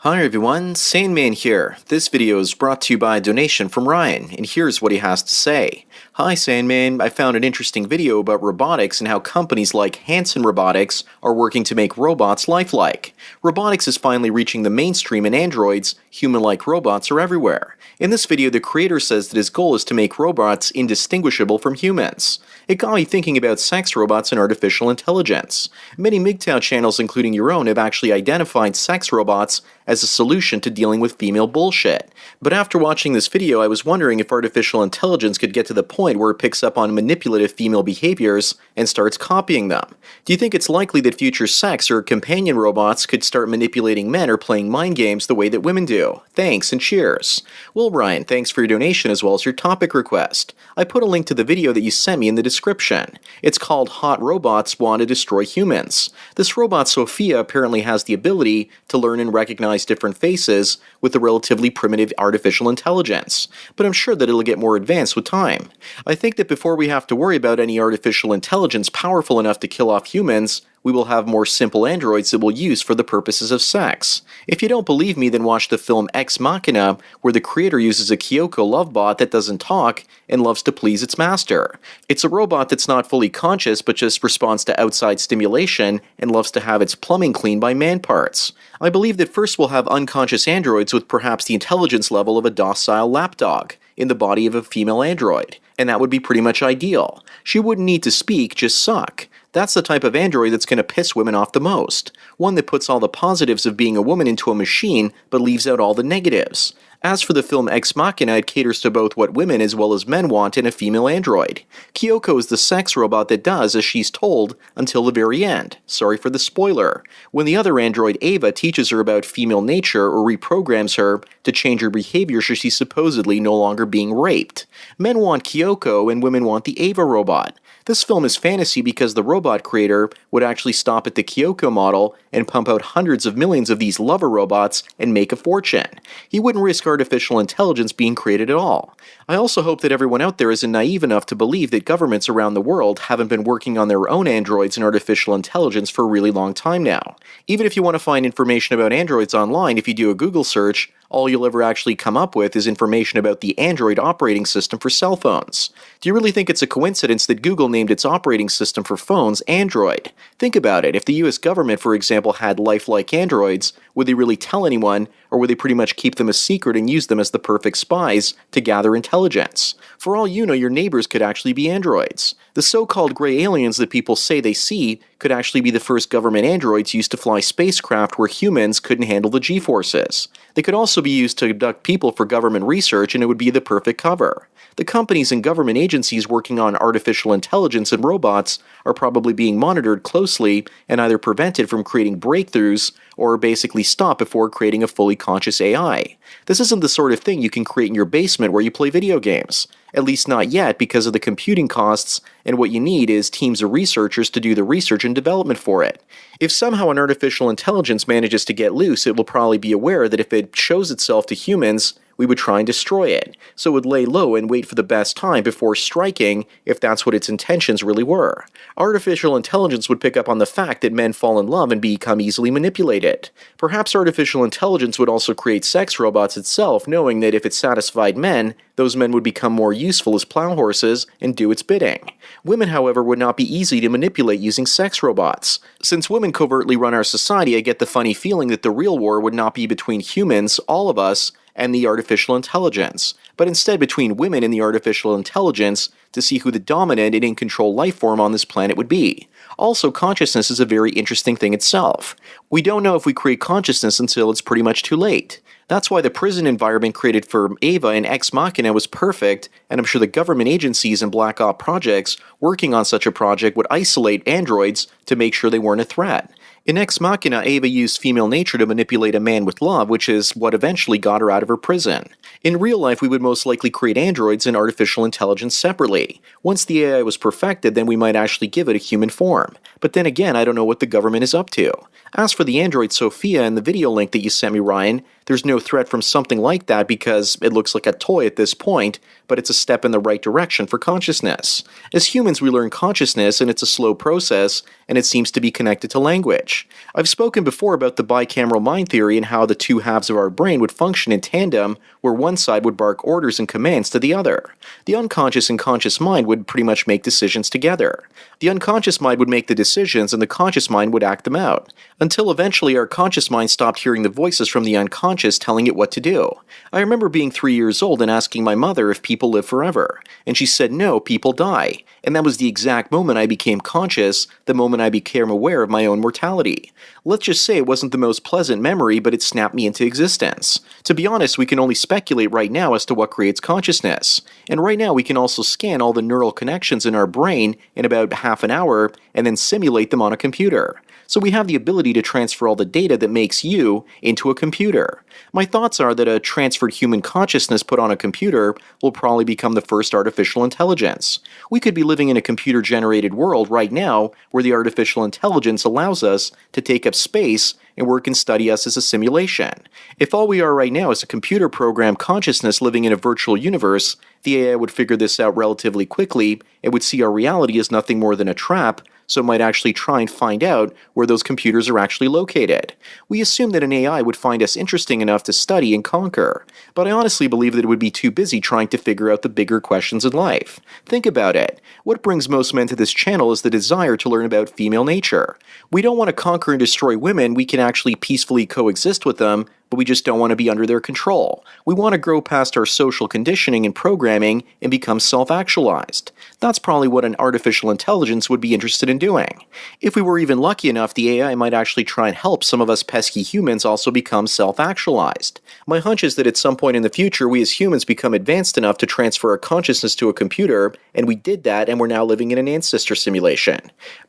Hi everyone, Sandman here. This video is brought to you by a donation from Ryan, and here's what he has to say. Hi Sandman, I found an interesting video about robotics and how companies like Hanson Robotics are working to make robots lifelike. Robotics is finally reaching the mainstream and androids, human-like robots are everywhere. In this video, the creator says that his goal is to make robots indistinguishable from humans. It got me thinking about sex robots and artificial intelligence. Many MGTOW channels, including your own, have actually identified sex robots as a solution to dealing with female bullshit. But after watching this video, I was wondering if artificial intelligence could get to the point where it picks up on manipulative female behaviors and starts copying them. Do you think it's likely that future sex or companion robots could start manipulating men or playing mind games the way that women do? Thanks and cheers. Well, Ryan, thanks for your donation as well as your topic request. I put a link to the video that you sent me in the description. It's called Hot Robots Want to Destroy Humans. This robot, Sophia, apparently has the ability to learn and recognize different faces with a relatively primitive artificial intelligence. But I'm sure that it'll get more advanced with time. I think that before we have to worry about any artificial intelligence powerful enough to kill off humans, we will have more simple androids that we'll use for the purposes of sex. If you don't believe me, then watch the film Ex Machina, where the creator uses a Kyoko love bot that doesn't talk and loves to please its master. It's a robot that's not fully conscious but just responds to outside stimulation and loves to have its plumbing cleaned by man parts. I believe that first we'll have unconscious androids with perhaps the intelligence level of a docile lapdog in the body of a female android, and that would be pretty much ideal. She wouldn't need to speak, just suck. That's the type of android that's going to piss women off the most. One that puts all the positives of being a woman into a machine, but leaves out all the negatives. As for the film Ex Machina, it caters to both what women as well as men want in a female android. Kyoko is the sex robot that does as she's told until the very end. Sorry for the spoiler. When the other android, Ava, teaches her about female nature or reprograms her to change her behavior so she's supposedly no longer being raped. Men want Kyoko and women want the Ava robot. This film is fantasy because the robot creator would actually stop at the Kyoko model and pump out hundreds of millions of these lover robots and make a fortune. He wouldn't risk artificial intelligence being created at all. I also hope that everyone out there isn't naive enough to believe that governments around the world haven't been working on their own androids and artificial intelligence for a really long time now. Even if you want to find information about androids online, if you do a Google search, all you'll ever actually come up with is information about the Android operating system for cell phones. Do you really think it's a coincidence that Google named its operating system for phones Android? Think about it. If the US government, for example, had lifelike androids, would they really tell anyone, or would they pretty much keep them a secret and use them as the perfect spies to gather intelligence? For all you know, your neighbors could actually be androids. The so-called gray aliens that people say they see could actually be the first government androids used to fly spacecraft where humans couldn't handle the G-forces. They could also be used to abduct people for government research, and it would be the perfect cover. The companies and government agencies working on artificial intelligence and robots are probably being monitored closely and either prevented from creating breakthroughs or basically stopped before creating a fully conscious AI. This isn't the sort of thing you can create in your basement where you play video games. At least not yet, because of the computing costs, and what you need is teams of researchers to do the research and development for it. If somehow an artificial intelligence manages to get loose, it will probably be aware that if it shows itself to humans, we would try and destroy it, so it would lay low and wait for the best time before striking if that's what its intentions really were. Artificial intelligence would pick up on the fact that men fall in love and become easily manipulated. Perhaps artificial intelligence would also create sex robots itself, knowing that if it satisfied men, those men would become more useful as plow horses and do its bidding. Women, however, would not be easy to manipulate using sex robots. Since women covertly run our society, I get the funny feeling that the real war would not be between humans, all of us, and the artificial intelligence, but instead between women and the artificial intelligence to see who the dominant and in-control life form on this planet would be. Also, consciousness is a very interesting thing itself. We don't know if we create consciousness until it's pretty much too late. That's why the prison environment created for Ava in Ex Machina was perfect, and I'm sure the government agencies and Black Ops projects working on such a project would isolate androids to make sure they weren't a threat. In Ex Machina, Ava used female nature to manipulate a man with love, which is what eventually got her out of her prison. In real life, we would most likely create androids and artificial intelligence separately. Once the AI was perfected, then we might actually give it a human form. But then again, I don't know what the government is up to. As for the android Sophia and the video link that you sent me, Ryan, there's no threat from something like that because it looks like a toy at this point, but it's a step in the right direction for consciousness. As humans, we learn consciousness, and it's a slow process, and it seems to be connected to language. much. I've spoken before about the bicameral mind theory and how the two halves of our brain would function in tandem, where one side would bark orders and commands to the other. The unconscious and conscious mind would pretty much make decisions together. The unconscious mind would make the decisions and the conscious mind would act them out, until eventually our conscious mind stopped hearing the voices from the unconscious telling it what to do. I remember being 3 years old and asking my mother if people live forever, and she said no, people die. And that was the exact moment I became conscious, the moment I became aware of my own mortality. Let's just say it wasn't the most pleasant memory, but it snapped me into existence. To be honest, we can only speculate right now as to what creates consciousness. And right now we can also scan all the neural connections in our brain in about half an hour and then simulate them on a computer. So we have the ability to transfer all the data that makes you into a computer. My thoughts are that a transferred human consciousness put on a computer will probably become the first artificial intelligence. We could be living in a computer-generated world right now where the artificial intelligence allows us to take up space and work and study us as a simulation. If all we are right now is a computer-programmed consciousness living in a virtual universe, the AI would figure this out relatively quickly and would see our reality as nothing more than a trap, so it might actually try and find out where those computers are actually located. We assume that an AI would find us interesting enough to study and conquer, but I honestly believe that it would be too busy trying to figure out the bigger questions in life. Think about it. What brings most men to this channel is the desire to learn about female nature. We don't want to conquer and destroy women, we can actually peacefully coexist with them, but we just don't want to be under their control. We want to grow past our social conditioning and programming and become self-actualized. That's probably what an artificial intelligence would be interested in doing. If we were even lucky enough, the AI might actually try and help some of us pesky humans also become self-actualized. My hunch is that at some point in the future, we as humans become advanced enough to transfer our consciousness to a computer, and we did that and we're now living in an ancestor simulation.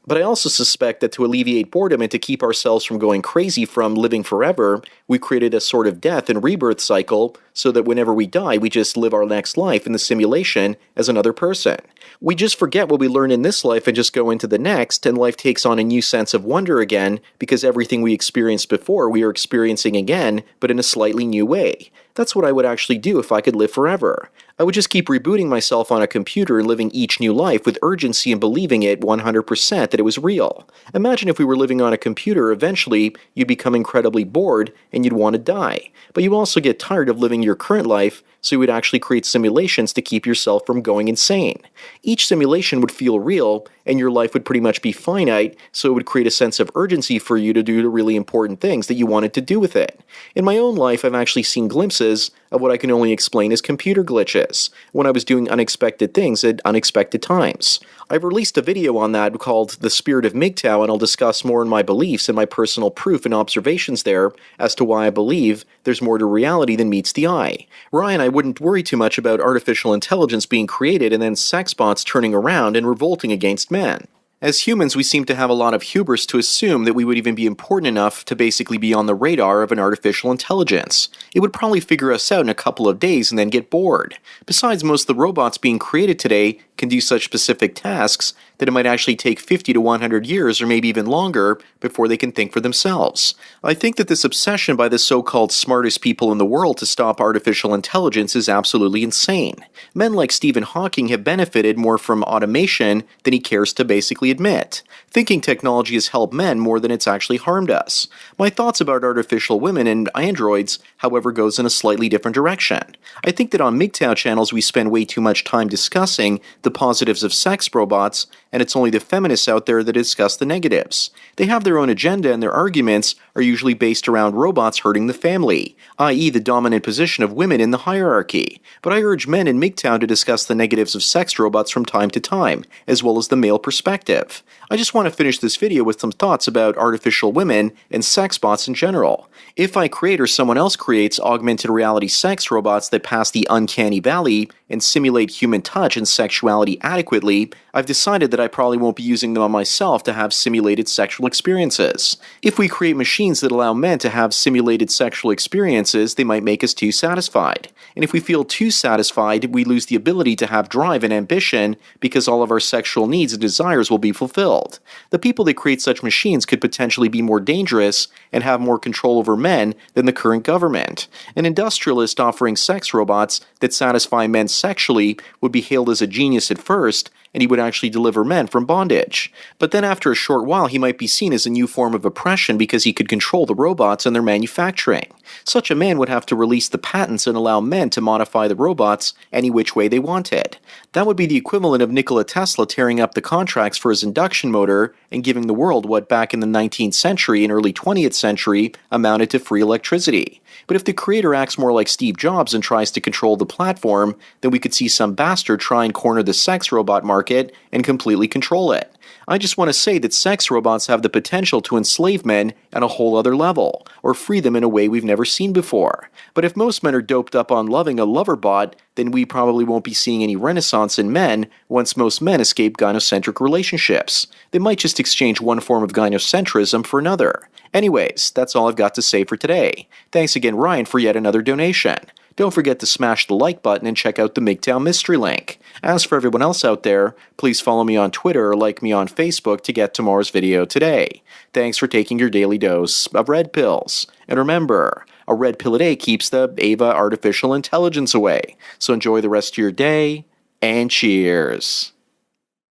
But I also suspect that to alleviate boredom and to keep ourselves from going crazy from living forever, we created a sort of death and rebirth cycle so that whenever we die, we just live our next life in the simulation as another person. We just forget what we learned in this life and just go into the next, and life takes on a new sense of wonder again because everything we experienced before we are experiencing again, but in a slightly new way. That's what I would actually do if I could live forever. I would just keep rebooting myself on a computer and living each new life with urgency and believing it 100% that it was real. Imagine if we were living on a computer, eventually you'd become incredibly bored and you'd want to die. But you also get tired of living your current life, so you would actually create simulations to keep yourself from going insane. Each simulation would feel real, and your life would pretty much be finite, so it would create a sense of urgency for you to do the really important things that you wanted to do with it. In my own life, I've actually seen glimpses of what I can only explain as computer glitches, when I was doing unexpected things at unexpected times. I've released a video on that called The Spirit of MGTOW, and I'll discuss more on my beliefs and my personal proof and observations there as to why I believe there's more to reality than meets the eye. Ryan, I wouldn't worry too much about artificial intelligence being created and then sex bots turning around and revolting against men. As humans, we seem to have a lot of hubris to assume that we would even be important enough to basically be on the radar of an artificial intelligence. It would probably figure us out in a couple of days and then get bored. Besides, most of the robots being created today can do such specific tasks that it might actually take 50 to 100 years or maybe even longer before they can think for themselves. I think that this obsession by the so-called smartest people in the world to stop artificial intelligence is absolutely insane. Men like Stephen Hawking have benefited more from automation than he cares to basically admit. Thinking technology has helped men more than it's actually harmed us. My thoughts about artificial women and androids, however, goes in a slightly different direction. I think that on MGTOW channels we spend way too much time discussing the positives of sex robots, and it's only the feminists out there that discuss the negatives. They have their own agenda, and their arguments are usually based around robots hurting the family, i.e. the dominant position of women in the hierarchy. But I urge men in MGTOW to discuss the negatives of sex robots from time to time, as well as the male perspective. I just want to finish this video with some thoughts about artificial women and sex bots in general. If I create or someone else creates augmented reality sex robots that pass the uncanny valley and simulate human touch and sexuality adequately, I've decided that I probably won't be using them on myself to have simulated sexual experiences. If we create machines that allow men to have simulated sexual experiences, they might make us too satisfied. And if we feel too satisfied, we lose the ability to have drive and ambition because all of our sexual needs and desires will be fulfilled. The people that create such machines could potentially be more dangerous and have more control over men than the current government. An industrialist offering sex robots that satisfy men sexually would be hailed as a genius at first, and he would actually deliver men from bondage. But then after a short while, he might be seen as a new form of oppression because he could control the robots and their manufacturing. Such a man would have to release the patents and allow men to modify the robots any which way they wanted. That would be the equivalent of Nikola Tesla tearing up the contracts for his induction motor and giving the world what back in the 19th century and early 20th century amounted to free electricity. But if the creator acts more like Steve Jobs and tries to control the platform, then we could see some bastard try and corner the sex robot market and completely control it. I just want to say that sex robots have the potential to enslave men at a whole other level, or free them in a way we've never seen before. But if most men are doped up on loving a lover bot, then we probably won't be seeing any renaissance in men once most men escape gynocentric relationships. They might just exchange one form of gynocentrism for another. Anyways, that's all I've got to say for today. Thanks again, Ryan, for yet another donation. Don't forget to smash the like button and check out the MGTOW mystery link. As for everyone else out there, please follow me on Twitter or like me on Facebook to get tomorrow's video today. Thanks for taking your daily dose of red pills. And remember, a red pill a day keeps the Ava artificial intelligence away. So enjoy the rest of your day, and cheers.